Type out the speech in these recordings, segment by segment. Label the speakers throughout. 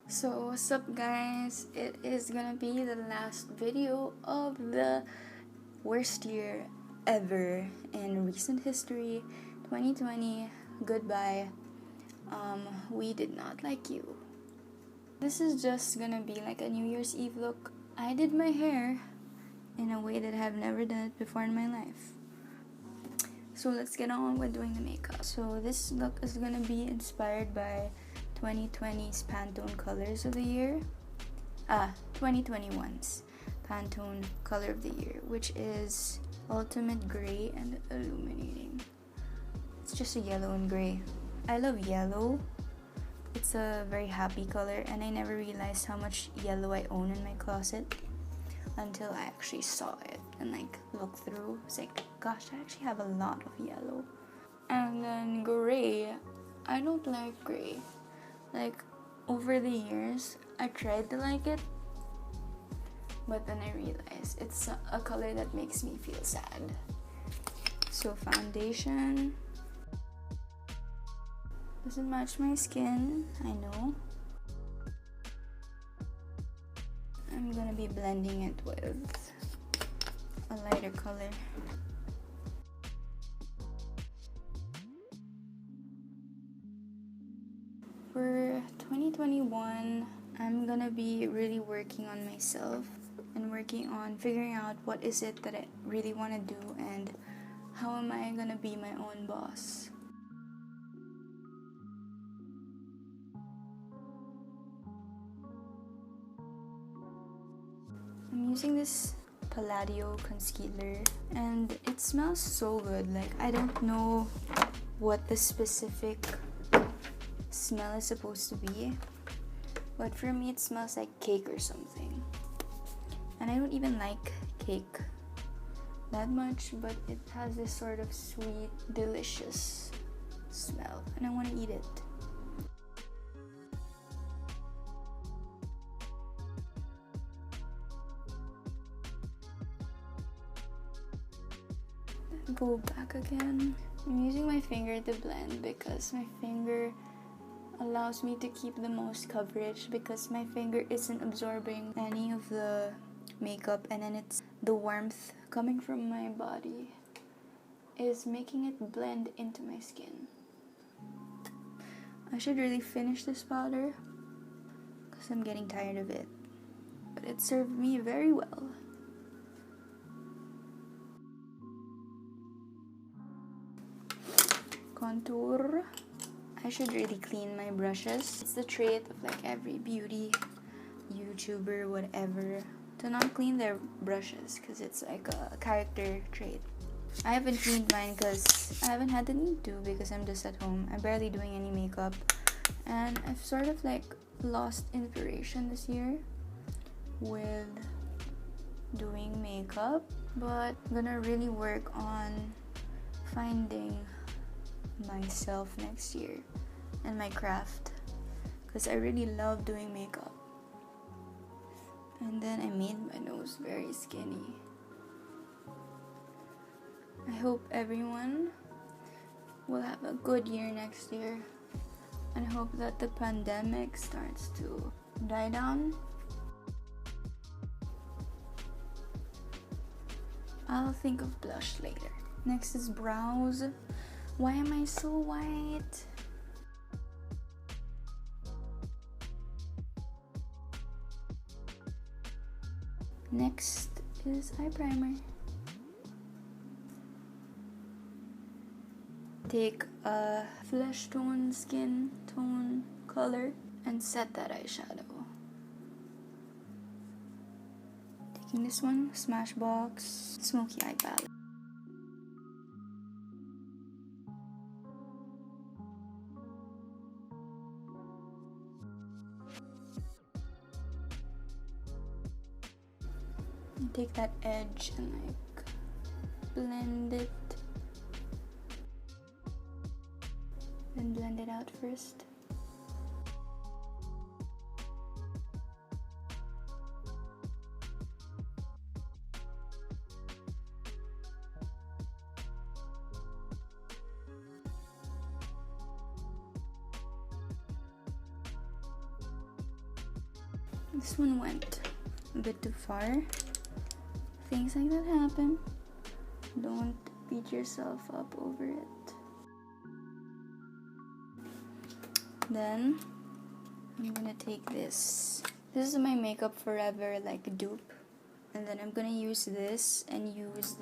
Speaker 1: So what's up guys, it is gonna be the last video of the worst year ever in recent history, 2020. Goodbye. We did not like you. This is just gonna be like a New Year's Eve look. I did my hair in a way that I have never done it before in my life. So let's get on with doing the makeup. So this look is gonna be inspired by 2020's Pantone colors of the year. 2021's Pantone color of the year, which is Ultimate Gray and Illuminating. It's just a yellow and gray. I love yellow. It's a very happy color, and I never realized how much yellow I own in my closet until I actually saw it and looked through. It's like, gosh, I actually have a lot of yellow. And then gray, I don't like gray. Over the years, I tried to like it, but then I realized it's a color that makes me feel sad. So foundation doesn't match my skin, I know. I'm gonna be blending it with a lighter color. For 2021, I'm gonna be really working on myself and working on figuring out what is it that I really want to do and how am I gonna be my own boss. I'm using this Palladio concealer and it smells so good. I don't know what the specific smell is supposed to be, but for me it smells like cake or something, and I don't even like cake that much, but it has this sort of sweet, delicious smell and I want to eat it. Then go back again. I'm using my finger to blend because my finger allows me to keep the most coverage because my finger isn't absorbing any of the makeup, and then it's the warmth coming from my body is making it blend into my skin. I should really finish this powder because I'm getting tired of it, but it served me very well. Contour. I should really clean my brushes. It's the trait of every beauty YouTuber, whatever, to not clean their brushes because it's like a character trait. I haven't cleaned mine because I haven't had the need to because I'm just at home. I'm barely doing any makeup, and I've sort of lost inspiration this year with doing makeup, but I'm gonna really work on finding myself next year and my craft because I really love doing makeup. And then I made my nose very skinny. I hope everyone will have a good year next year and hope that the pandemic starts to die down. I'll think of blush later. Next is brows. Why am I so white? Next is eye primer. Take a flesh tone, skin tone color and set that eyeshadow. Taking this one, Smashbox Smoky Eye Palette. Take that edge and blend it. Then blend it out first. This one went a bit too far. Things like that happen. Don't beat yourself up over it. Then I'm gonna take this. This is my Makeup Forever like dupe. And then I'm gonna use this and use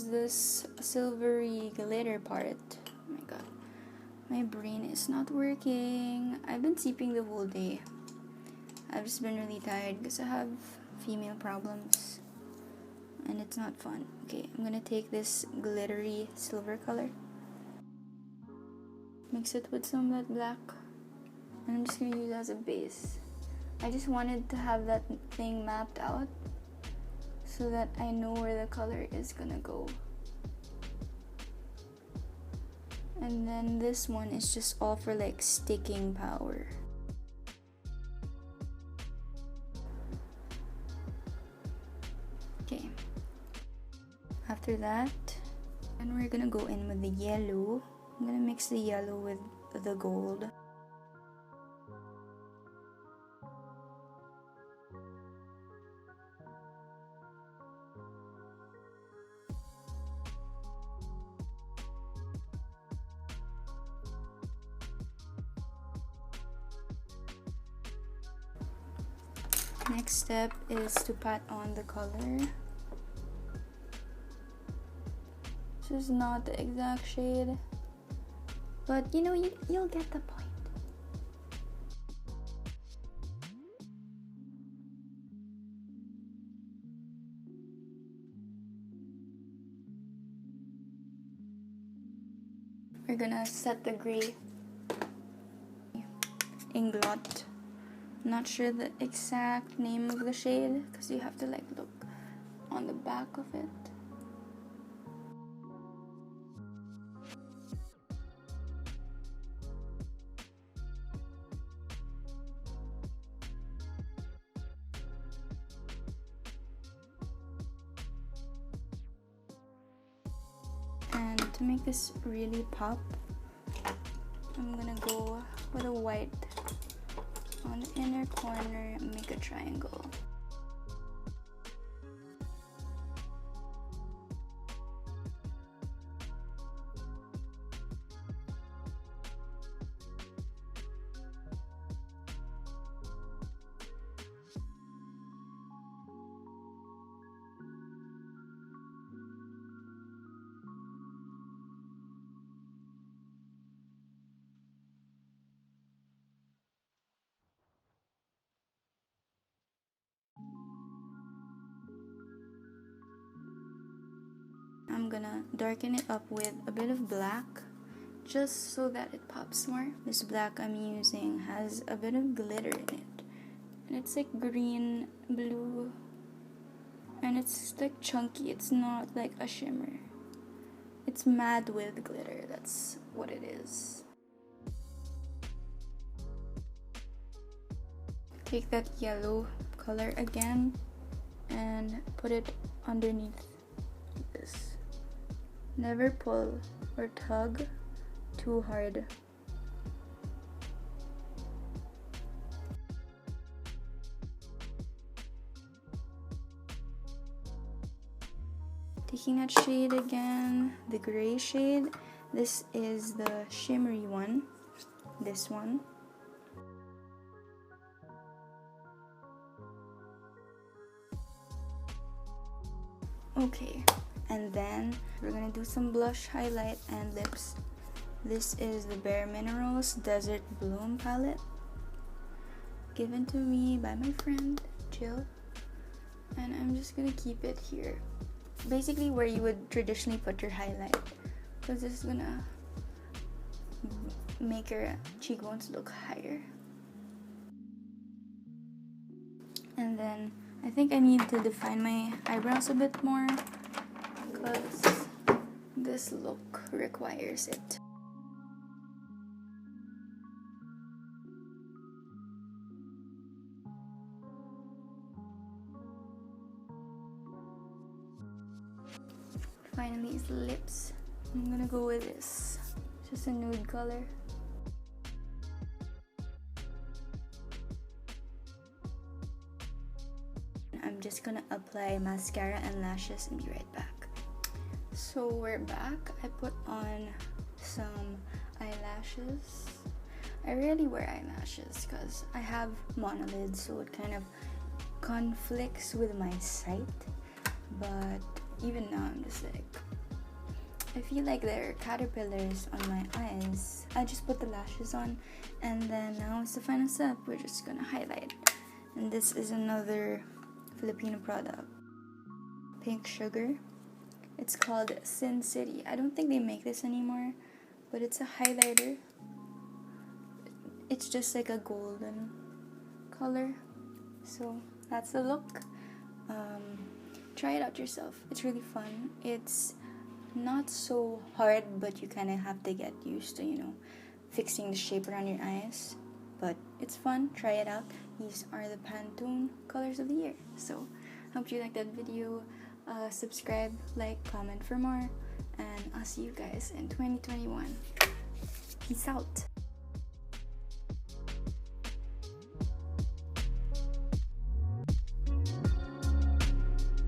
Speaker 1: this silvery glitter part. Oh my god. My brain is not working. I've been sleeping the whole day. I've just been really tired because I have female problems. And it's not fun. Okay, I'm gonna take this glittery silver color. Mix it with some matte black. And I'm just gonna use it as a base. I just wanted to have that thing mapped out so that I know where the color is gonna go. And then this one is just all for like sticking power. Okay. After that, and we're gonna go in with the yellow. I'm gonna mix the yellow with the gold. Next step is to pat on the color. This is not the exact shade, but you know, you'll get the point. We're gonna set the gray Inglot. Not sure the exact name of the shade because you have to like look on the back of it. And to make this really pop, I'm gonna go with a white on the inner corner and make a triangle. I'm gonna darken it up with a bit of black just so that it pops more. This black I'm using has a bit of glitter in it, and it's like green, blue, and it's like chunky. It's not like a shimmer. It's mad with glitter, that's what it is. Take that yellow color again and put it underneath this. Never pull or tug too hard. Taking that shade again, the gray shade. This is the shimmery one, this one. Okay, and then we're gonna do some blush, highlight, and lips. This is the Bare Minerals Desert Bloom palette, given to me by my friend Jill, and I'm just gonna keep it here, basically where you would traditionally put your highlight, because this is gonna make your cheekbones look higher. And then I think I need to define my eyebrows a bit more because this look requires it. Finally, is lips. I'm gonna go with this. Just a nude color. I'm just gonna apply mascara and lashes and be right back. So we're back. I put on some eyelashes. I rarely wear eyelashes because I have monolids, so it kind of conflicts with my sight. But even now, I'm just like, I feel like there are caterpillars on my eyes. I just put the lashes on, and then now it's the final step. We're just gonna highlight. And this is another Filipino product, Pink Sugar. It's called Sin City. I don't think they make this anymore, but it's a highlighter. It's just like a golden color. So that's the look. Try it out yourself. It's really fun. It's not so hard, but you kind of have to get used to, fixing the shape around your eyes. But it's fun. Try it out. These are the Pantone colors of the year. So hope you liked that video. Subscribe, like, comment for more, and I'll see you guys in 2021. Peace out.